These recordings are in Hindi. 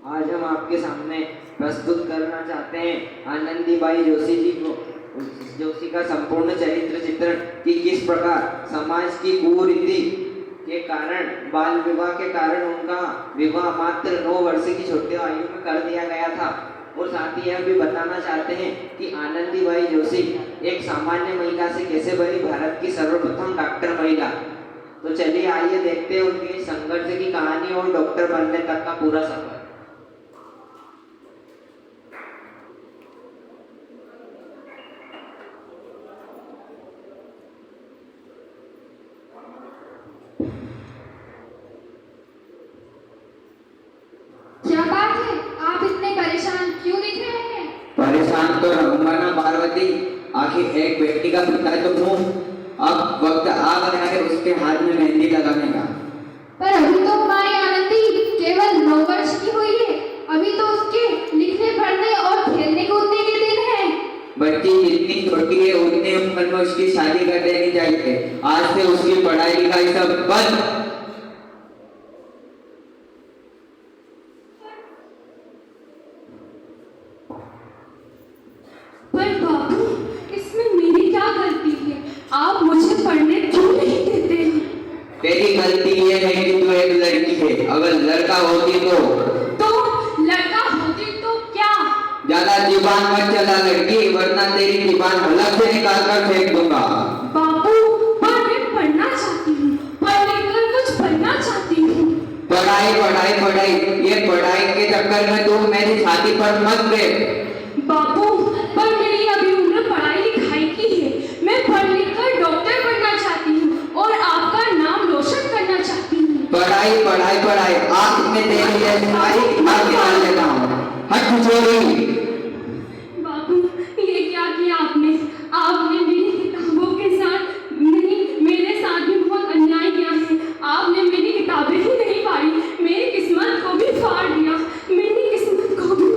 आज हम आपके सामने प्रस्तुत करना चाहते हैं आनंदीबाई जोशी जी को जोशी का संपूर्ण चरित्र चित्रण कि किस प्रकार समाज की कुरीति के कारण बाल विवाह के कारण उनका विवाह मात्र 9 वर्ष की छोटी आयु में कर दिया गया था। और साथ ही यह भी बताना चाहते हैं कि आनंदीबाई जोशी एक सामान्य महिला से कैसे बनी भारत की सर्वप्रथम डॉक्टर महिला। तो चलिए आइए देखते हैं उनके संघर्ष की कहानी और डॉक्टर बनने तक का पूरा सफर। क्या बात है, आप इतने परेशान क्यों दिख रहे हैं? परेशान तो रहूंगा ना पार्वती, आखिर एक बेटी का पिता तो हूँ। अब वक्त आ गया है उसके हाथ में मेहंदी लगाने का। पर अभी तो हमारी आनंदी केवल 9 वर्ष की हुई है। अभी तो उसके लिखने पढ़ने और खेलने कूदने के दिन हैं। बच्ची जितनी छोटी है उतनी उम्र में उसकी शादी कर देनी चाहिए। आज से उसकी पढ़ाई लिखाई सब बंद। पर बाबू, इसमें मेरी क्या गलती है? आप मुझे पढ़ने क्यों नहीं देते हैं? तेरी गलती ये है कि तू एक लड़की है। अगर लड़का होती तो लड़का होती तो क्या? ज्यादा जुबान मत चला लड़की, वरना तेरी जुबान अलग से निकाल कर फेंक दूंगा। बाबू, पर मैं पढ़ना चाहती हूँ, पढ़ लिखकर कुछ बनना चाहती हूँ। पढ़ाई पढ़ाई पढ़ाई, ये पढ़ाई के चक्कर में तू मेरी छाती पर मत दे। बाबू, पर मेरी अभी उम्र पढ़ाई लिखाई की है। मैं पढ़ लिखकर डॉक्टर बनना चाहती हूँ और आपका नाम रोशन करना चाहती हूँ। पढ़ाई पढ़ाई पढ़ाई, आँख में तेरी है सारी किताब निकाल लेता हूँ। हट छोरी। बाबू, ये क्या किया आपने? आपने मेरी किताबों के साथ मेरे साथ भी बहुत अन्याय किया है। आपने मेरी किताबें ही नहीं फाड़ी, मेरी किस्मत को भी फाड़ दिया। मेरी किस्मत को भी।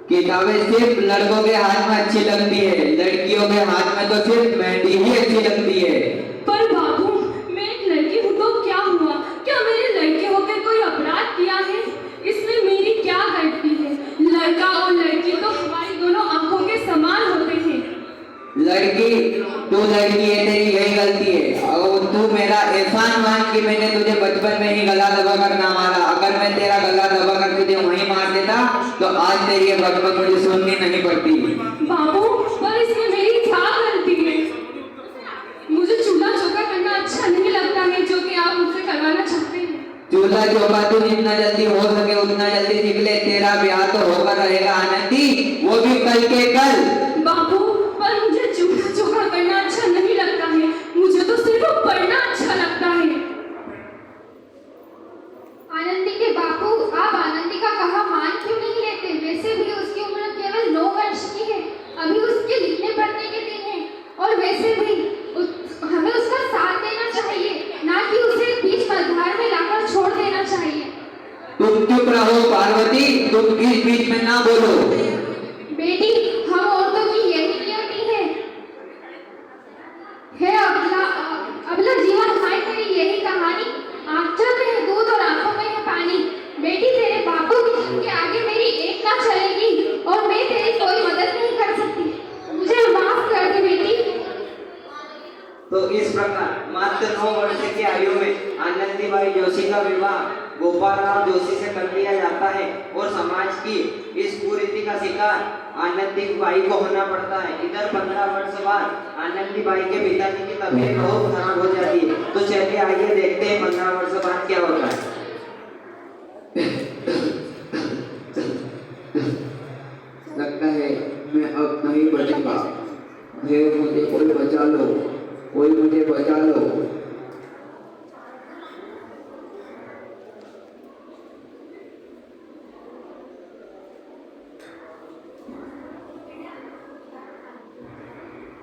किताबें सिर्फ लड़कों के हाथ में अच्छी लगती है, लड़कियों के हाथ में तो सिर्फ मेहंदी ही अच्छी लगती है। पर बाबू, मैं एक लड़की हूँ तो क्या हुआ? क्या मैंने लड़के होकर कोई अपराध किया है? इसमें मेरी क्या गलती है? लड़का और लड़की तो हमारी दोनों आंखों के समान होते हैं। लड़की तू लड़की है, तेरी यही गलती है। और तू मेरा एहसान मान कि मैंने तुझे बचपन में ही गला दबा कर ना मारा। अगर मैं तेरा गला दबा कर तुझे वहीं मार देता तो आज तेरी ये बचपन मुझे सुननी नहीं पड़ती। बाबू, पर इसमें मेरी क्या गलती है? मुझे चूल्हा चौका करना अच्छा नहीं लगता है, जो कि आप मुझसे करवाना चाहते हैं। चूल्हा चौका तू जितना जल्दी हो सके उतना जल्दी सीख ले। तेरा ब्याह तो होकर रहेगा आनंदी, वो भी कल के कल। बाबू, पर मुझे चूल्हा चौका करना अच्छा नहीं लगता है। मुझे तो सिर्फ पढ़ना अच्छा लगता है। आनंदी के बापू, आप आनंदी का कहा मान क्यों नहीं लेते? वैसे भी उसकी उम्र केवल 9 वर्ष की है। अभी उसके लिखने पढ़ने के दिन हैं। और वैसे भी हमें उसका साथ देना चाहिए, ना कि उसे बीच मझधार में लाकर छोड़ देना चाहिए। तुम चुप रहो पार्वती, तुम बीच बीच में ना बोलो। बेटी, हम औरतों की यही नियति है अबला जीवन हमारी तेरी यही कहानी। आंचल में है दूध और आंखों में है पानी। बेटी, तेरे बापू की धन के आगे मेरी एक ना चलेगी और मैं तेरी कोई मदद नहीं कर सकती। मुझे माफ कर दे बेटी। तो इस प्रकार मात्र 9 वर्ष की आयु में आनंदीबाई जोशी का विवाह गोपालराव जोशी से कर दिया जाता है और समाज की इस कुरीति का शिकार आनंदीबाई को होना पड़ता है। इधर 15 वर्ष बाद आनंदीबाई के पिताजी की तबीयत बहुत खराब हो जाती है। तो चलिए आइए देखते हैं 15 वर्ष बाद क्या होता है। लगता है मैं अब नहीं बचूंगा। हे मुझे कोई बचा लो, कोई मुझे बचा लो।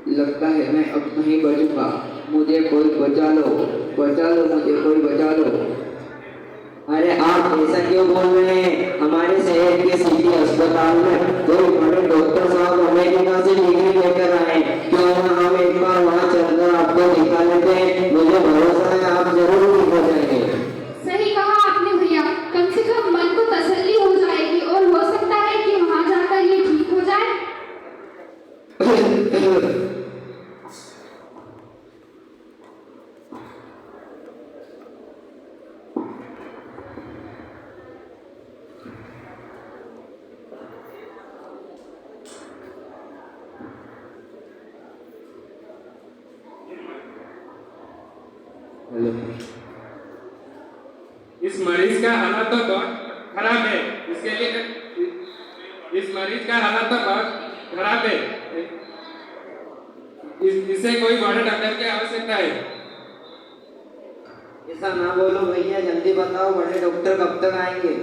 लगता है मैं अब नहीं बचूंगा। मुझे कोई बचा लो, बचा लो, मुझे कोई बचा लो। अरे आप ऐसा क्यों बोल रहे हैं? हमारे शहर के सिटी अस्पताल में दो बड़े डॉक्टर साहब अमेरिका से डिग्री लेकर आए। क्यों ना हम एक बार वहाँ चलकर आपको दिखा लेते हैं? मुझे भरोसा है आप जरूर ठीक हो जाएंगे। सही कहा आपने भैया, कम से कम मन को तसल्ली हो जाएगी। मशहूर। इस मरीज का हालत तो बहुत खराब है। इसके लिए इस मरीज का हालत तो बहुत खराब है। इसे कोई बड़े डॉक्टर की आवश्यकता है। ऐसा ना बोलो भैया, जल्दी बताओ बड़े डॉक्टर कब तक आएंगे?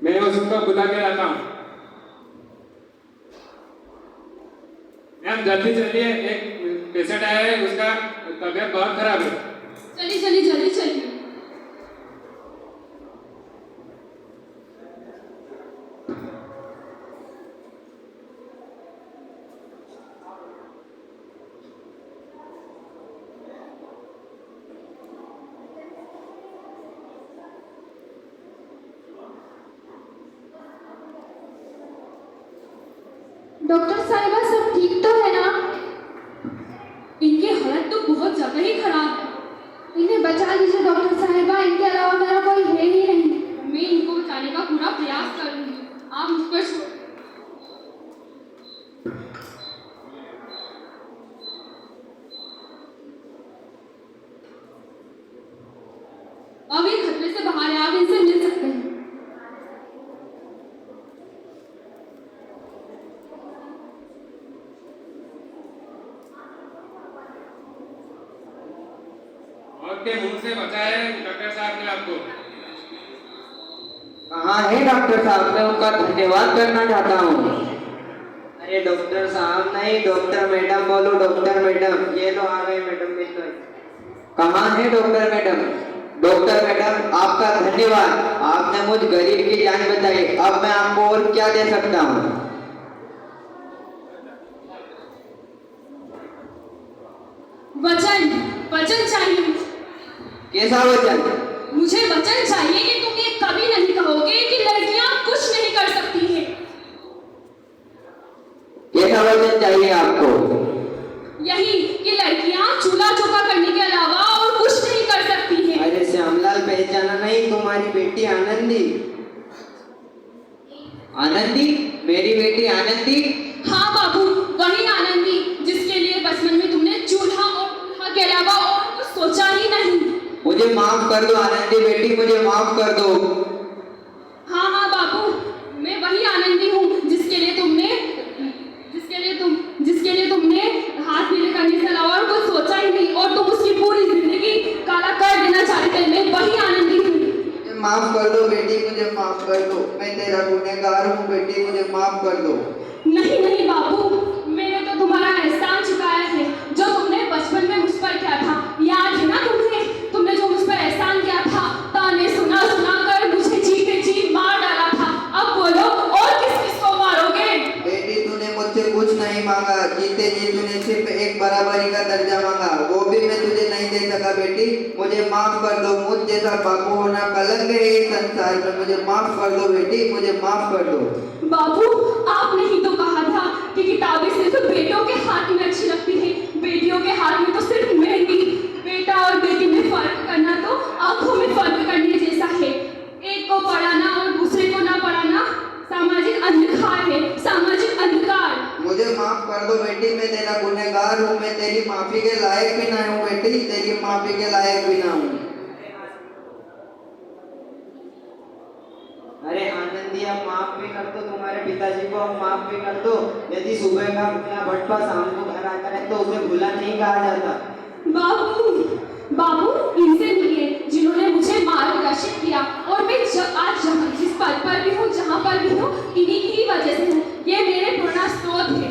मैं उसको बुला के लाता हूँ। मैम जल्दी चलिए, एक पेशेंट आया है, उसका तबीयत बहुत खराब है। चलिए चलिए जल्दी चलिए। डॉक्टर साहिबा सब ठीक तो है ना? इनकी हालत तो बहुत ज्यादा ही खराब है। इन्हें बचा लीजिए डॉक्टर साहिबा, इनके अलावा मेरा कोई है ही नहीं। मैं इनको बचाने का पूरा प्रयास करूंगी, आप मुझ पर छोड़। अब ये खतरे से बाहर है, आप इनसे मिल सकते हैं। के मुंह से बचाया है डॉक्टर साहब ने आपको। कहाँ है डॉक्टर साहब? मैं उनका धन्यवाद करना चाहता हूँ। अरे डॉक्टर साहब नहीं, डॉक्टर मैडम बोलो, डॉक्टर मैडम। ये लो आ गए मैडम मिल गए। कहाँ है डॉक्टर मैडम? डॉक्टर मैडम आपका धन्यवाद, आपने मुझ गरीब की जान बचाई। अब मैं आपको और क्या दे सकता हूँ? वचन वचन चाहिए। कैसा वचन? मुझे वचन चाहिए कि तुम ये कभी नहीं कहोगे कि लड़कियां कुछ नहीं कर सकती हैं। कैसा वचन चाहिए आपको? यही कि लड़कियां चूल्हा चौका करने के अलावा और कुछ नहीं कर सकती हैं। अरे श्यामलाल पहचाना नहीं? तुम्हारी बेटी आनंदी। आनंदी? मेरी बेटी आनंदी? हाँ बाबू, वही आनंदी जिसके लिए बचपन में तुमने चूल्हा और चूल्हा के अलावा और कुछ सोचा ही नहीं। मुझे माफ कर दो आनंदी बेटी, मुझे माफ कर दो। हाँ हाँ बाबू, मैं वही आनंदी हूँ जिसके लिए तुमने हाथ पीले करने से अलावा और कुछ सोचा ही नहीं, और तुम उसकी पूरी जिंदगी काला कर देना चाहते थे। मैं वही आनंदी हूँ। मुझे माफ कर दो बेटी, मुझे माफ कर दो। मैं तेरा गुनहगार हूँ बेटी, मुझे माफ कर दो। नहीं नहीं बाबू, मैंने तो तुम्हारा एहसान चुकाया है जो तुमने बचपन में मुझ पर किया था। याद है ना तुमने जो मुझ पर एहसान किया था? ताने सुना सुना कर मुझे जीते जी मार डाला था। अब बोलो और किस को मारोगे? बेटी तूने मुझसे कुछ नहीं मांगा, जीते जी तूने सिर्फ एक बराबरी का दर्जा मांगा, वो भी मैं तुझे नहीं दे सका बेटी। मुझे माफ कर दो, मुझ जैसा बापू होना कलंक है इस संसार में। मुझे माफ कर दो बेटी, मुझे माफ कर दो। बाबू, आपने ही तो कहा था कि किताबें सिर्फ बेटों के हाथ में अच्छी लगती है, बेटियों के हाथ में तो सिर्फ मेहंदी। बेटा और बेटी में फर्क करना तो आंखों में फर्क करने जैसा है। एक को पढ़ाना और दूसरे को ना पढ़ाना सामाजिक अंधकार है, सामाजिक अंधकार। मुझे माफ कर दो बेटी, मैं तेरा गुनहगार हूँ। मैं तेरी माफी के लायक भी ना हूँ बेटी, तेरी माफी के लायक भी ना हूँ। अरे आनंदी, अब माफ भी कर दो तुम्हारे पिताजी को, अब माफ भी कर दो। यदि सुबह का अपना भट्टा शाम को घर आता है तो उसे भूला नहीं कहा जाता। बाबू इनसे मिलिए जिन्होंने मुझे मार्गदर्शित किया, और मैं आज जिस पद पर भी हूँ, जहाँ पर भी हूँ, इन्हीं की वजह से हूँ। ये मेरे प्रेरणा स्रोत है।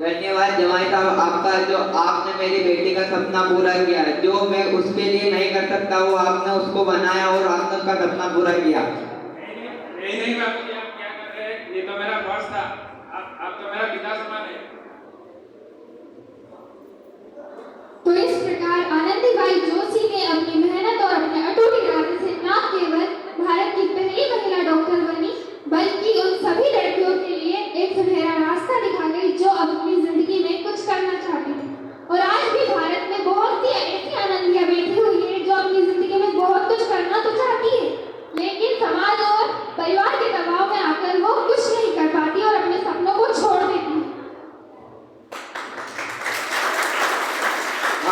धन्यवाद जमाई साहब आपका, जो आपने मेरी बेटी का सपना पूरा किया। जो मैं उसके लिए नहीं कर सकता वो आपने उसको बनाया और आपने उसका सपना पूरा किया। नहीं बाबू, आप क्या कर रहे हैं? ये तो मेरा फर्ज था। आप तो मेरा पिता समान है। तो इस प्रकार आनंदीबाई जोशी ने अपनी मेहनत और अपने अटूट इरादे से न केवल भारत की पहली महिला डॉक्टर बनी, बल्कि उन सभी लड़कियों के लिए एक सुनहरा रास्ता दिखा गई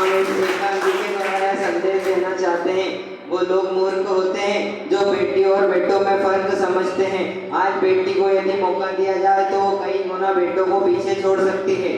हम इस एकांकी के द्वारा यह संदेश देना चाहते हैं, वो लोग मूर्ख होते हैं जो बेटी और बेटों में फर्क समझते हैं। आज बेटी को यदि मौका दिया जाए तो वो कई गुना बेटों को पीछे छोड़ सकती है।